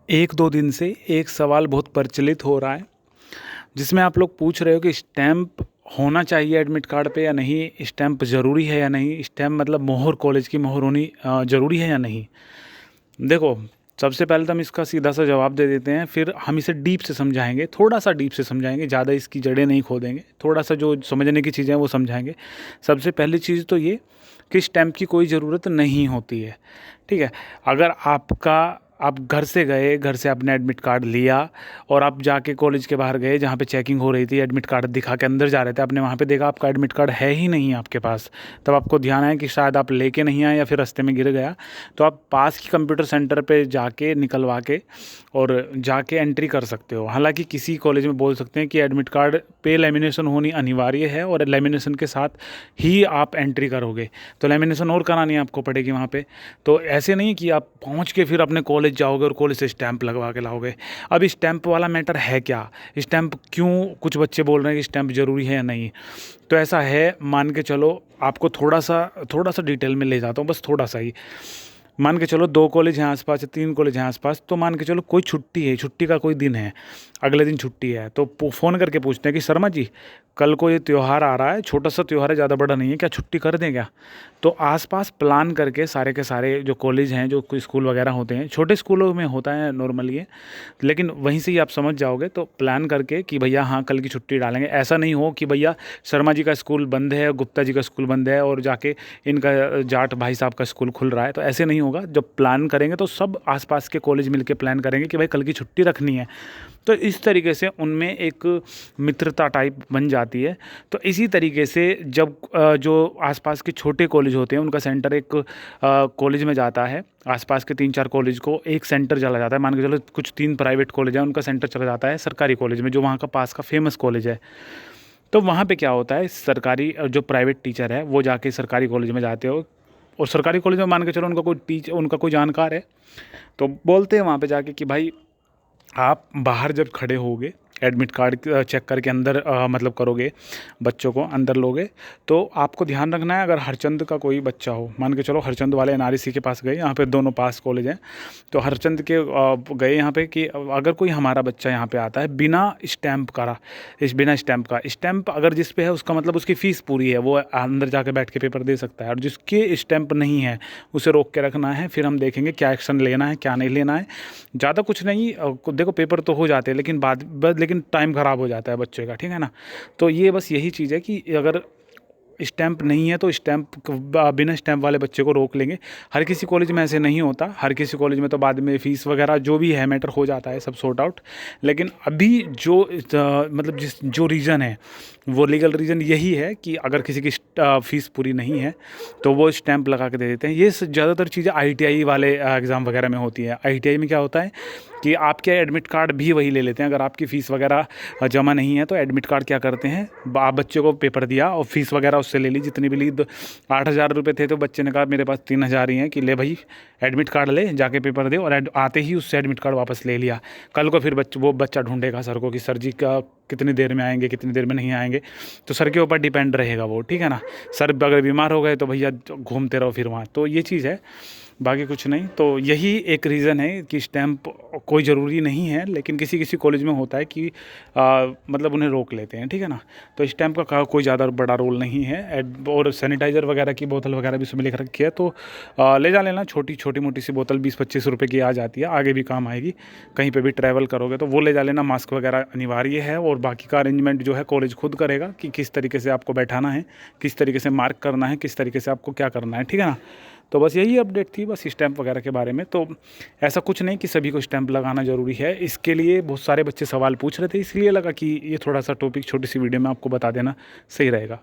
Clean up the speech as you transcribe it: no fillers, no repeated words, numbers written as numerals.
एक दो दिन से एक सवाल बहुत प्रचलित हो रहा है, जिसमें आप लोग पूछ रहे हो कि स्टैम्प होना चाहिए एडमिट कार्ड पे या नहीं, स्टैम्प ज़रूरी है या नहीं, स्टैम्प मतलब मोहर कॉलेज की मोहर होनी ज़रूरी है या नहीं। देखो, सबसे पहले तो हम इसका सीधा सा जवाब दे देते हैं, फिर हम इसे डीप से समझाएंगे, थोड़ा सा डीप से समझाएंगे, ज़्यादा इसकी जड़ें नहीं खोदेंगे, थोड़ा सा जो समझने की चीज़ें हैं वो समझाएंगे। सबसे पहली चीज़ तो ये कि स्टैम्प की कोई ज़रूरत नहीं होती है, ठीक है। अगर आप घर से गए, घर से आपने एडमिट कार्ड लिया और आप जाके कॉलेज के बाहर गए जहाँ पे चेकिंग हो रही थी, एडमिट कार्ड दिखा के अंदर जा रहे थे, आपने वहाँ पे देखा आपका एडमिट कार्ड है ही नहीं आपके पास, तब आपको ध्यान आया कि शायद आप लेके नहीं आए या फिर रास्ते में गिर गया, तो आप पास की कंप्यूटर सेंटर पे जाके निकलवा के और जाके एंट्री कर सकते हो। हालांकि किसी कॉलेज में बोल सकते हैं कि एडमिट कार्ड पे लेमिनेशन होनी अनिवार्य है और लेमिनेशन के साथ ही आप एंट्री करोगे, तो लेमिनेशन और करानी आपको पड़ेगी वहाँ पे। तो ऐसे नहीं कि आप पहुँच के फिर अपने कॉलेज जाओगे और कॉलेज से स्टैंप लगवा के लाओगे। अब स्टैंप वाला मैटर है क्या, स्टैंप क्यों कुछ बच्चे बोल रहे हैं कि स्टैंप ज़रूरी है या नहीं। तो ऐसा है, मान के चलो, आपको थोड़ा सा डिटेल में ले जाता हूँ, बस थोड़ा सा ही। मान के चलो 2 कॉलेज हैं आसपास या 3 कॉलेज हैं आसपास, तो मान के चलो कोई छुट्टी है, छुट्टी का कोई दिन है, अगले दिन छुट्टी है, तो फ़ोन करके पूछते हैं कि शर्मा जी, कल को ये त्यौहार आ रहा है, छोटा सा त्यौहार है, ज़्यादा बड़ा नहीं है, क्या छुट्टी कर दें क्या। तो आसपास प्लान करके सारे के सारे जो कॉलेज हैं, जो कोई स्कूल वगैरह होते हैं, छोटे स्कूलों में होता है नॉर्मली ये, लेकिन वहीं से ही आप समझ जाओगे, तो प्लान करके कि भैया हाँ कल की छुट्टी डालेंगे। ऐसा नहीं हो कि भैया शर्मा जी का स्कूल बंद है, गुप्ता जी का स्कूल बंद है और जाके इनका जाट भाई साहब का स्कूल खुल रहा है, तो ऐसे नहीं होगा। जब प्लान करेंगे तो सब आसपास के कॉलेज मिलके प्लान करेंगे कि भाई कल की छुट्टी रखनी है, तो इस तरीके से उनमें एक मित्रता टाइप बन जाती है। तो इसी तरीके से जब जो आसपास के छोटे कॉलेज होते हैं उनका सेंटर एक कॉलेज में जाता है, आसपास के 3-4 कॉलेज को एक सेंटर चला जाता है, मान के चलो कुछ 3 प्राइवेट कॉलेज हैं, उनका सेंटर चला जाता है सरकारी कॉलेज में, जो वहाँ का पास का फेमस कॉलेज है। तो वहाँ पे क्या होता है, सरकारी जो प्राइवेट टीचर है वो जाके सरकारी कॉलेज में जाते हो, और सरकारी कॉलेज में मान के चलो उनका कोई जानकार है, तो बोलते हैं वहाँ पे जाके कि भाई आप बाहर जब खड़े होगे, एडमिट कार्ड चेक करके अंदर मतलब करोगे, बच्चों को अंदर लोगे, तो आपको ध्यान रखना है, अगर हरचंद का कोई बच्चा हो, मान के चलो हरचंद वाले एनआरईसी के पास गए, यहाँ पे दोनों पास कॉलेज हैं, तो हरचंद के गए यहाँ पे कि अगर कोई हमारा बच्चा यहाँ पे आता है बिना स्टैंप का, स्टैंप अगर जिस पे है उसका मतलब उसकी फ़ीस पूरी है, वो अंदर जाके बैठ के पेपर दे सकता है, और जिसके स्टैंप नहीं है उसे रोक के रखना है, फिर हम देखेंगे क्या एक्शन लेना है क्या नहीं लेना है। ज़्यादा कुछ नहीं, देखो पेपर तो हो जाते हैं, लेकिन टाइम ख़राब हो जाता है बच्चे का, ठीक है ना। तो ये बस यही चीज़ है कि अगर स्टैंप नहीं है तो बिना स्टैंप वाले बच्चे को रोक लेंगे। हर किसी कॉलेज में ऐसे नहीं होता, हर किसी कॉलेज में तो बाद में फ़ीस वगैरह जो भी है मैटर हो जाता है, सब सॉर्ट आउट। लेकिन अभी जो मतलब जो रीज़न है वो लीगल रीज़न यही है कि अगर किसी की फ़ीस पूरी नहीं है तो वो स्टैंप लगा के दे देते हैं। ये ज़्यादातर चीज़ें आईटीआई वाले एग्ज़ाम वगैरह में होती है। आईटीआई में क्या होता है कि आपके एडमिट कार्ड भी वही ले लेते हैं, अगर आपकी फ़ीस वगैरह जमा नहीं है तो एडमिट कार्ड क्या करते हैं, आप बच्चे को पेपर दिया और फीस वगैरह उससे ले ली, जितनी भी ली, 8,000 रुपये थे, तो बच्चे ने कहा मेरे पास 3,000 ही हैं, कि ले भाई एडमिट कार्ड ले, जाके पेपर दे, और आते ही उससे एडमिट कार्ड वापस ले लिया। कल को फिर वो बच्चा ढूंढेगा सर को कि सर जी का कितनी देर में आएंगे, कितनी देर में नहीं आएंगे, तो सर के ऊपर डिपेंड रहेगा वो, ठीक है ना। सर अगर बीमार हो गए तो भैया घूमते रहो फिर वहाँ, तो ये चीज़ है, बाकी कुछ नहीं। तो यही एक रीज़न है कि स्टैंप कोई ज़रूरी नहीं है, लेकिन किसी किसी कॉलेज में होता है कि मतलब उन्हें रोक लेते हैं, ठीक है ना। तो स्टैंप का कोई ज़्यादा बड़ा रोल नहीं है। और सैनिटाइज़र वगैरह की बोतल वगैरह भी उसमें लिख रखी है, तो ले जा लेना, छोटी मोटी सी बोतल 20-25 रुपये की आ जाती है, आगे भी काम आएगी, कहीं पर भी ट्रैवल करोगे तो वो ले जा लेना। मास्क वगैरह अनिवार्य है, और बाकी का अरेंजमेंट जो है कॉलेज खुद करेगा कि किस तरीके से आपको बैठाना है, किस तरीके से मार्क करना है, किस तरीके से आपको क्या करना है, ठीक है ना। तो बस यही अपडेट थी, बस स्टैंप वगैरह के बारे में। तो ऐसा कुछ नहीं कि सभी को स्टैंप लगाना ज़रूरी है, इसके लिए बहुत सारे बच्चे सवाल पूछ रहे थे, इसलिए लगा कि ये थोड़ा सा टॉपिक छोटी सी वीडियो में आपको बता देना सही रहेगा।